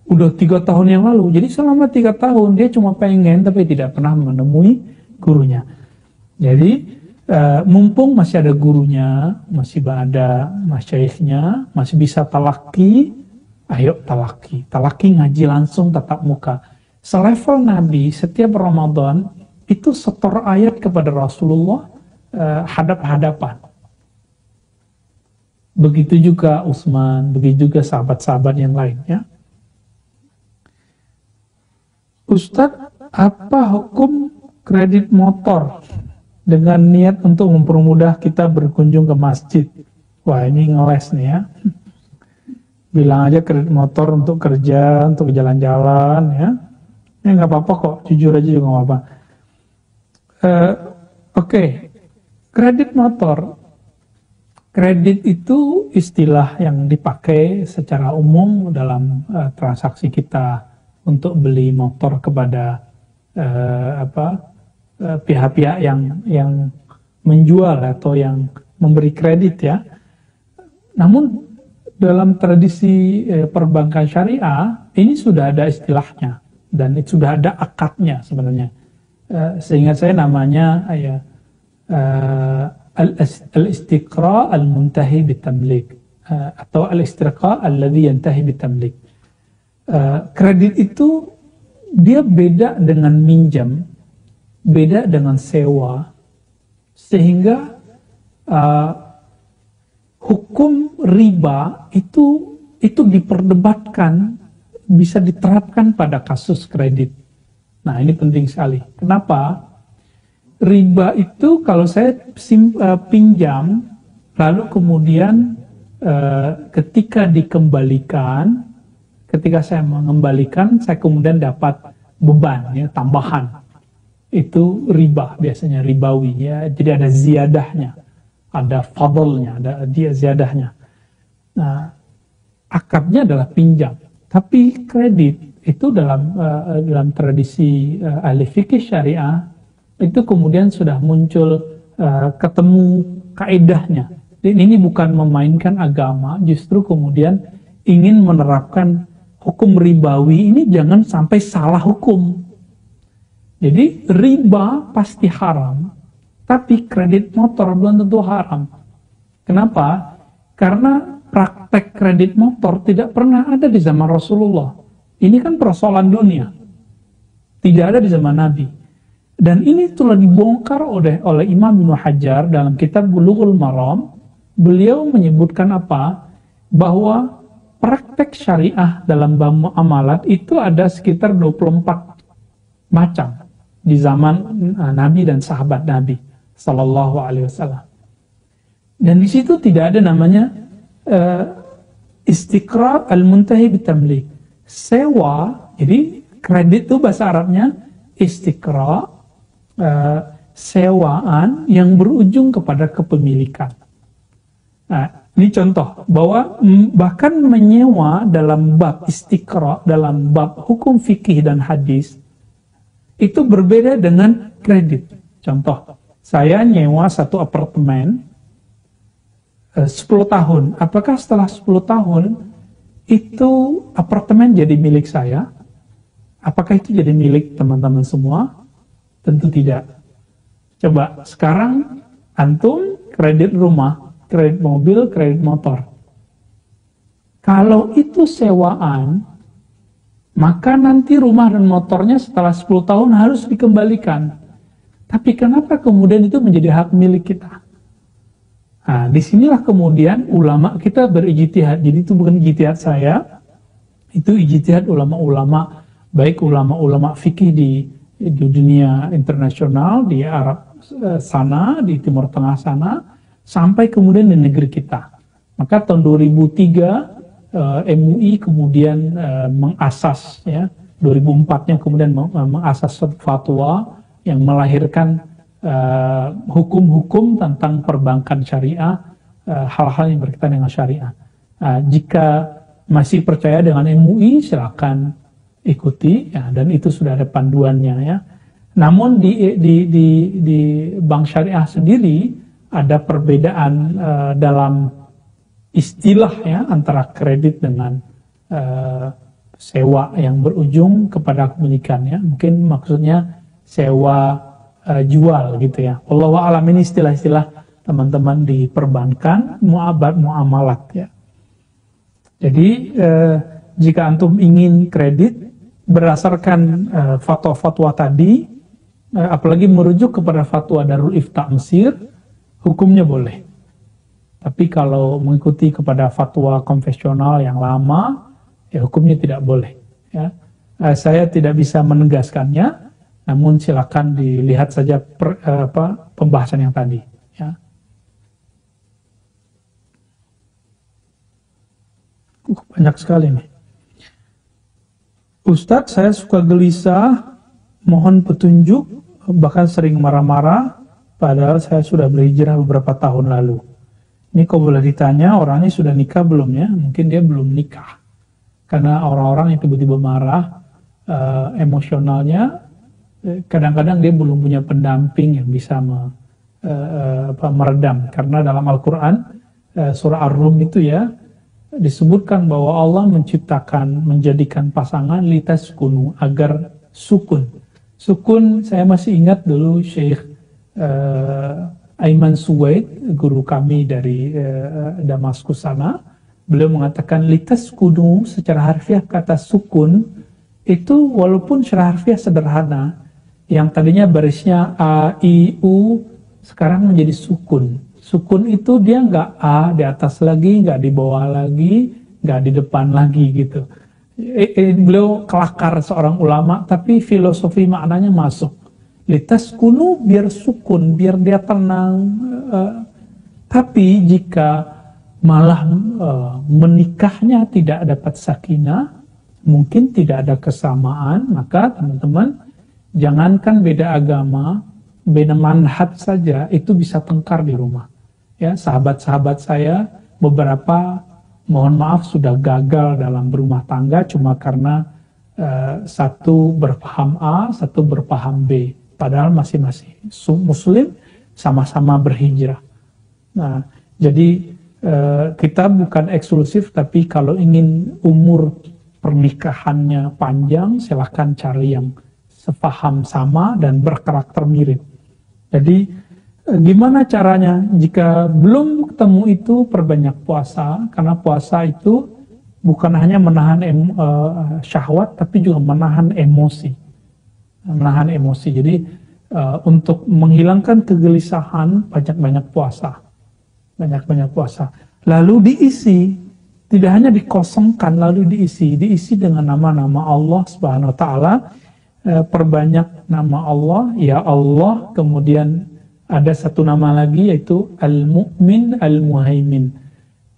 Udah 3 tahun yang lalu. Jadi selama 3 tahun dia cuma pengen, tapi tidak pernah menemui gurunya. Jadi mumpung masih ada gurunya, masih ada masyayikhnya, masih bisa talaki, ayo talaki. Talaki ngaji langsung tatap muka. Selevel Nabi, setiap Ramadan itu setor ayat kepada Rasulullah hadap-hadapan. Begitu juga Utsman, begitu juga sahabat-sahabat yang lain. Ya. Ustadz, apa hukum kredit motor dengan niat untuk mempermudah kita berkunjung ke masjid? Wah, ini ngeles nih ya. Bilang aja kredit motor untuk kerja, untuk jalan-jalan ya. Ya nggak apa-apa kok, jujur aja juga nggak apa-apa. Oke. Kredit motor. Kredit itu istilah yang dipakai secara umum dalam transaksi kita untuk beli motor kepada pihak-pihak yang menjual atau yang memberi kredit ya. Namun dalam tradisi perbankan syariah ini sudah ada istilahnya dan itu sudah ada akadnya sebenarnya. Seingat saya namanya al-istiqra al-muntahi bitamlik atau al-istiqra alladhi yantahi bitamlik. Kredit itu dia beda dengan minjam, beda dengan sewa, sehingga hukum riba itu diperdebatkan, bisa diterapkan pada kasus kredit. Nah, ini penting sekali. Kenapa? Riba itu kalau saya pinjam, lalu kemudian ketika dikembalikan, ketika saya mengembalikan, saya kemudian dapat beban, ya, tambahan. Itu riba, biasanya ribawi, ya. Jadi ada ziyadahnya, ada fadlnya, ada dia ziyadahnya. Nah, akadnya adalah pinjam. Tapi kredit itu dalam tradisi ahli fikih syariah, itu kemudian sudah muncul ketemu kaedahnya. Dan ini bukan memainkan agama, justru kemudian ingin menerapkan hukum ribawi ini jangan sampai salah hukum. Jadi riba pasti haram, tapi kredit motor belum tentu haram. Kenapa? Karena praktek kredit motor tidak pernah ada di zaman Rasulullah. Ini kan persoalan dunia. Tidak ada di zaman Nabi. Dan ini telah dibongkar oleh Imam Ibnu Hajar dalam kitab Bulughul Maram. Beliau menyebutkan apa? Bahwa praktek syariah dalam muamalat itu ada sekitar 24 macam di zaman Nabi dan sahabat Nabi Sallallahu Alaihi Wasallam. Dan di situ tidak ada namanya istiqra' al-muntahi bitamlik. Sewa, jadi kredit itu bahasa Arabnya istiqra', sewaan yang berujung kepada kepemilikan. Nah, ini contoh bahwa bahkan menyewa dalam bab istiqra', dalam bab hukum fikih dan hadis itu berbeda dengan kredit. Contoh, saya nyewa satu apartemen 10 tahun. Apakah setelah 10 tahun itu apartemen jadi milik saya? Apakah itu jadi milik teman-teman semua? Tentu tidak. Coba sekarang antum kredit rumah, kredit mobil, kredit motor. Kalau itu sewaan, maka nanti rumah dan motornya setelah 10 tahun harus dikembalikan. Tapi kenapa kemudian itu menjadi hak milik kita? Nah, disinilah kemudian ulama kita berijtihad. Jadi itu bukan ijtihad saya, itu ijtihad ulama-ulama, baik ulama-ulama fikih di dunia internasional, di Arab sana, di Timur Tengah sana, sampai kemudian di negeri kita. Maka tahun 2003 MUI kemudian mengasas, ya, 2004-nya kemudian mengasas fatwa yang melahirkan hukum-hukum tentang perbankan syariah, hal-hal yang berkaitan dengan syariah. Jika masih percaya dengan MUI, silakan ikuti, ya, dan itu sudah ada panduannya, ya. Namun di bank syariah sendiri ada perbedaan dalam istilah, ya, antara kredit dengan sewa yang berujung kepada kepemilikan, ya. Mungkin maksudnya sewa jual gitu, ya. Wallahu a'lam, ini istilah-istilah teman-teman di perbankan, muamalat, ya. Jadi jika antum ingin kredit berdasarkan fatwa-fatwa tadi, apalagi merujuk kepada fatwa Darul Ifta Mesir, hukumnya boleh. Tapi kalau mengikuti kepada fatwa konvensional yang lama, ya hukumnya tidak boleh, ya. Saya tidak bisa menegaskannya, namun silakan dilihat saja pembahasan yang tadi, ya. Banyak sekali nih. Ustadz, saya suka gelisah, mohon petunjuk, bahkan sering marah-marah, padahal saya sudah berhijrah beberapa tahun lalu. Ini kalau boleh ditanya, orangnya sudah nikah belum, ya? Mungkin dia belum nikah. Karena orang-orang yang tiba-tiba marah, emosionalnya, kadang-kadang dia belum punya pendamping yang bisa meredam. Karena dalam Al-Quran, surah Ar-Rum itu, ya, disebutkan bahwa Allah menjadikan pasangan litaskunu, agar sukun. Sukun, saya masih ingat dulu Syekh Aiman Suwaid, guru kami dari Damaskus sana, beliau mengatakan litaskunu, secara harfiah kata sukun itu walaupun secara harfiah sederhana, yang tadinya barisnya A, I, U, sekarang menjadi sukun. Sukun itu dia nggak A di atas lagi, nggak di bawah lagi, nggak di depan lagi gitu. Beliau kelakar seorang ulama, tapi filosofi maknanya masuk. Litaskunu, biar sukun, biar dia tenang. Tapi jika malah menikahnya tidak dapat sakinah, mungkin tidak ada kesamaan, maka teman-teman, jangankan beda agama, beda manhaj saja, itu bisa tengkar di rumah. Ya, sahabat-sahabat saya beberapa, mohon maaf, sudah gagal dalam berumah tangga cuma karena satu berpaham A, satu berpaham B. Padahal masing-masing muslim, sama-sama berhijrah. Nah, jadi kita bukan eksklusif, tapi kalau ingin umur pernikahannya panjang, silahkan cari yang sefaham sama dan berkarakter mirip. Jadi gimana caranya? Jika belum ketemu itu, perbanyak puasa, karena puasa itu bukan hanya menahan syahwat, tapi juga menahan emosi. Menahan emosi. Jadi untuk menghilangkan kegelisahan, banyak-banyak puasa. Banyak-banyak puasa. Lalu diisi, tidak hanya dikosongkan, lalu diisi dengan nama-nama Allah Subhanahu wa Ta'ala. Perbanyak nama Allah, ya Allah, kemudian ada satu nama lagi yaitu Al-Mu'min Al-Muhaimin.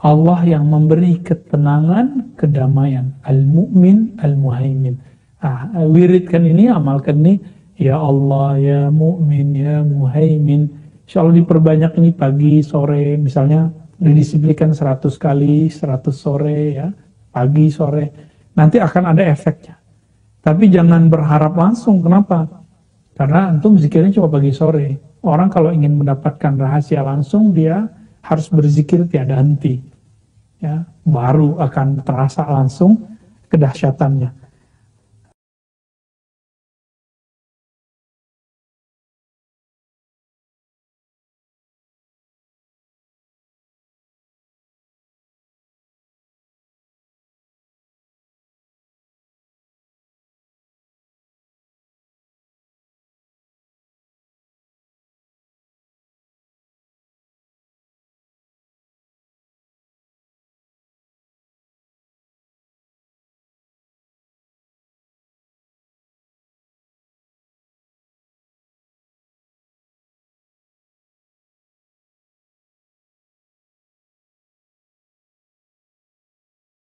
Allah yang memberi ketenangan, kedamaian. Al-Mu'min Al-Muhaimin. Wiridkan ini, amalkan ini, ya Allah, ya Mu'min, ya Muhaimin. Insya Allah diperbanyak ini pagi, sore, misalnya didisiplinkan 100 kali, 100 sore, ya, pagi, sore. Nanti akan ada efeknya. Tapi jangan berharap langsung, kenapa? Karena antum zikirnya cuma pagi, sore. Orang kalau ingin mendapatkan rahasia langsung, dia harus berzikir tiada henti. Ya, baru akan terasa langsung kedahsyatannya.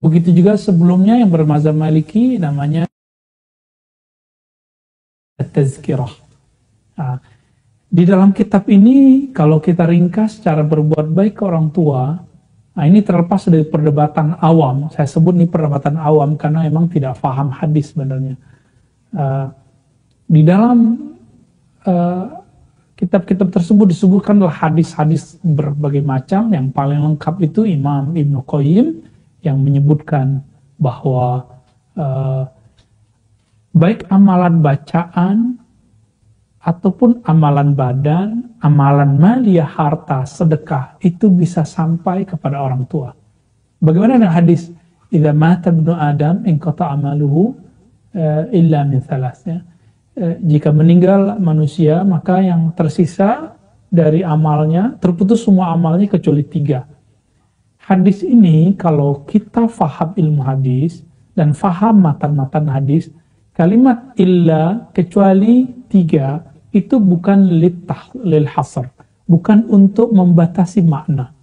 Begitu juga sebelumnya yang bermazhab Maliki namanya Tazkirah. Nah, di dalam kitab ini kalau kita ringkas cara berbuat baik ke orang tua, nah ini terlepas dari perdebatan awam. Saya sebut ini perdebatan awam karena memang tidak paham hadis sebenarnya. Di dalam kitab-kitab tersebut disebutkanlah hadis-hadis berbagai macam. Yang paling lengkap itu Imam Ibnu Qayyim yang menyebutkan bahwa baik amalan bacaan ataupun amalan badan, amalan maliyah, harta, sedekah itu bisa sampai kepada orang tua. Bagaimana dengan hadis idza mata ibnu adam inqata amaluhu illa min thalath, ya. Jika meninggal manusia, maka yang tersisa dari amalnya, terputus semua amalnya kecuali 3. Hadis ini kalau kita faham ilmu hadis dan faham matan-matan hadis, kalimat illa, kecuali 3, itu bukan lil hasr, bukan untuk membatasi makna.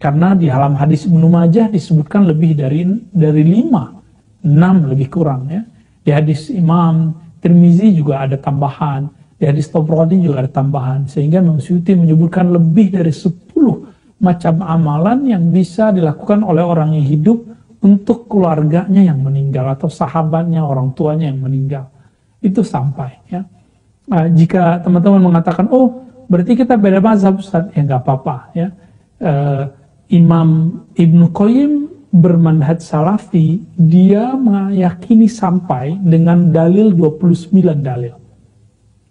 Karena di dalam hadis Ibnu Majah disebutkan lebih dari 5, 6 lebih kurang, ya. Di hadis Imam Tirmizi juga ada tambahan, di hadis Tabrani juga ada tambahan, sehingga Imam Suyuti menyebutkan lebih dari 10 macam amalan yang bisa dilakukan oleh orang yang hidup untuk keluarganya yang meninggal atau sahabatnya, orang tuanya yang meninggal. Itu sampai, ya. Jika teman-teman mengatakan, oh berarti kita beda mazhab, Ustaz, ya nggak apa-apa, ya. Imam Ibnu Qayyim bermanhaj salafi, dia meyakini sampai dengan dalil 29 dalil.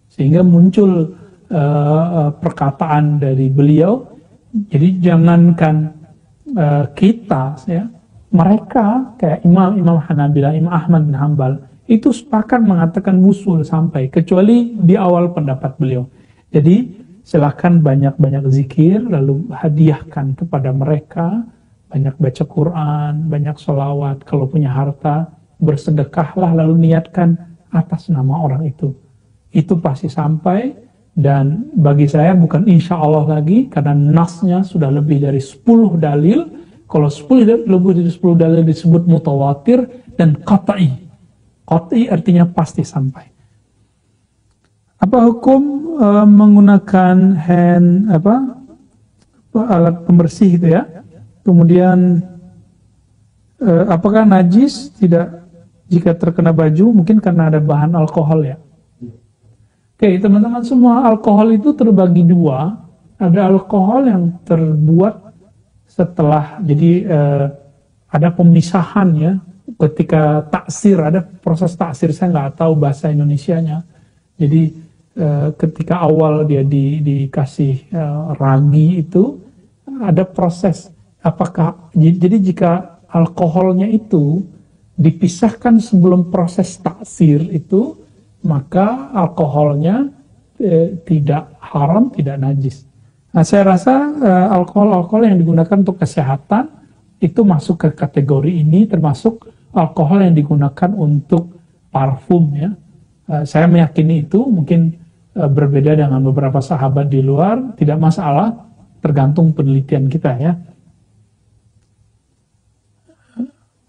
Sehingga muncul perkataan dari beliau. Jadi jangankan kita, ya, mereka kayak Imam Hanabilah, Imam Ahmad bin Hanbal itu sepakat mengatakan wusul sampai, kecuali di awal pendapat beliau. Jadi silakan banyak-banyak zikir, lalu hadiahkan kepada mereka, banyak baca Quran, banyak sholawat, kalau punya harta bersedekahlah, lalu niatkan atas nama orang itu. Itu pasti sampai. Dan bagi saya bukan insya Allah lagi, karena nasnya sudah lebih dari 10 dalil. Kalau 10 lebih dari 10 dalil disebut mutawatir dan qat'i. Qat'i artinya pasti sampai. Apa hukum menggunakan alat pembersih itu, ya? Kemudian apakah najis tidak jika terkena baju? Mungkin karena ada bahan alkohol, ya. Oke, teman-teman semua, alkohol itu terbagi 2. Ada alkohol yang terbuat setelah, jadi ada pemisahan, ya, ketika taksir, ada proses taksir, saya nggak tahu bahasa Indonesianya. Jadi ketika awal dia dikasih ragi itu ada proses. Apakah jadi jika alkoholnya itu dipisahkan sebelum proses taksir itu, maka alkoholnya tidak haram, tidak najis. Nah, saya rasa alkohol yang digunakan untuk kesehatan itu masuk ke kategori ini, termasuk alkohol yang digunakan untuk parfum ya. Saya meyakini itu mungkin berbeda dengan beberapa sahabat di luar, tidak masalah, tergantung penelitian kita ya.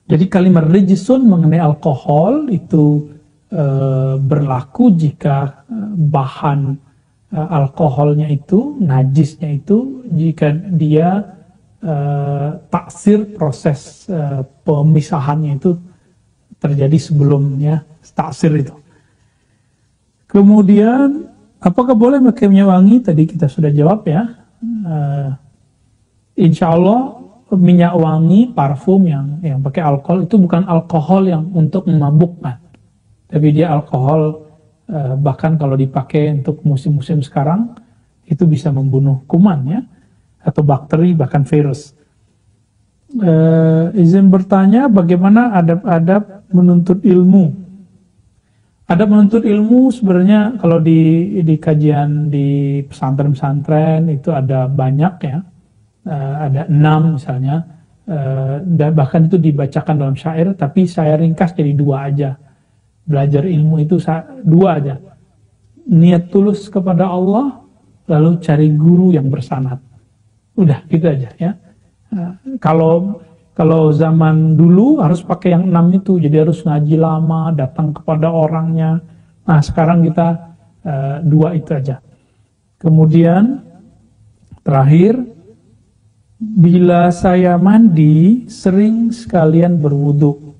Jadi kalimat rijisun mengenai alkohol itu berlaku jika bahan alkoholnya itu, najisnya itu, jika dia taksir, proses pemisahannya itu terjadi sebelumnya taksir itu. Kemudian apakah boleh pakai minyak wangi? Tadi kita sudah jawab ya. Insya Allah minyak wangi, parfum yang pakai alkohol itu bukan alkohol yang untuk memabukkan, tapi dia alkohol bahkan kalau dipakai untuk musim-musim sekarang itu bisa membunuh kuman ya, atau bakteri, bahkan virus. Izin bertanya, bagaimana adab-adab menuntut ilmu? Adab menuntut ilmu sebenarnya kalau di kajian di pesantren-pesantren itu ada banyak ya. Ada 6 misalnya, dan bahkan itu dibacakan dalam syair, tapi saya ringkas jadi 2 aja. Belajar ilmu itu 2 aja. Niat tulus kepada Allah, lalu cari guru yang bersanad. Udah gitu aja ya. Kalau zaman dulu harus pakai yang 6 itu, jadi harus ngaji lama, datang kepada orangnya. Nah sekarang kita 2 itu aja. Kemudian terakhir, bila saya mandi, sering sekalian berwudu.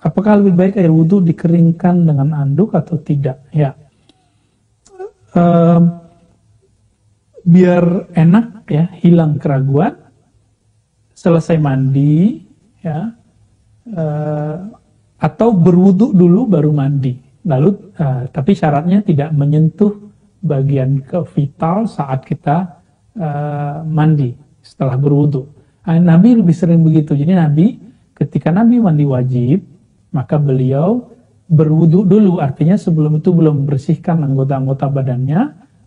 Apakah lebih baik air wudu dikeringkan dengan anduk atau tidak? Ya, biar enak ya, hilang keraguan. Selesai mandi, ya, atau berwudu dulu baru mandi. Lalu, tapi syaratnya tidak menyentuh bagian vital saat kita mandi. Setelah berwudu, Nabi lebih sering begitu. Jadi Nabi, ketika Nabi mandi wajib, maka beliau berwudu dulu. Artinya sebelum itu belum membersihkan anggota-anggota badannya,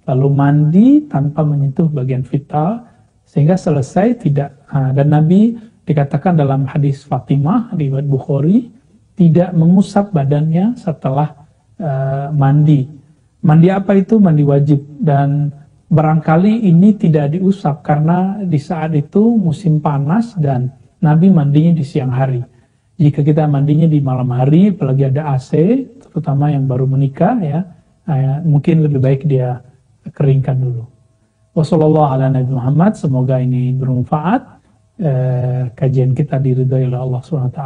lalu mandi tanpa menyentuh bagian vital, sehingga selesai tidak. Dan Nabi dikatakan dalam hadis Fatimah di riwayat Bukhari, tidak mengusap badannya setelah mandi. Mandi apa itu? Mandi wajib. Dan barangkali ini tidak diusap karena di saat itu musim panas dan Nabi mandinya di siang hari. Jika kita mandinya di malam hari, apalagi ada AC, terutama yang baru menikah ya, mungkin lebih baik dia keringkan dulu. Wassalamualaikum warahmatullahi wabarakatuh. Semoga ini bermanfaat. Kajian kita diridhai oleh Allah SWT.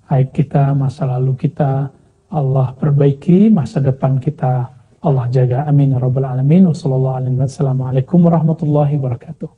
Aib kita, masa lalu kita Allah perbaiki, masa depan kita Allah jaga. Amin ya rabbal alamin. Wassalamualaikum warahmatullahi wabarakatuh.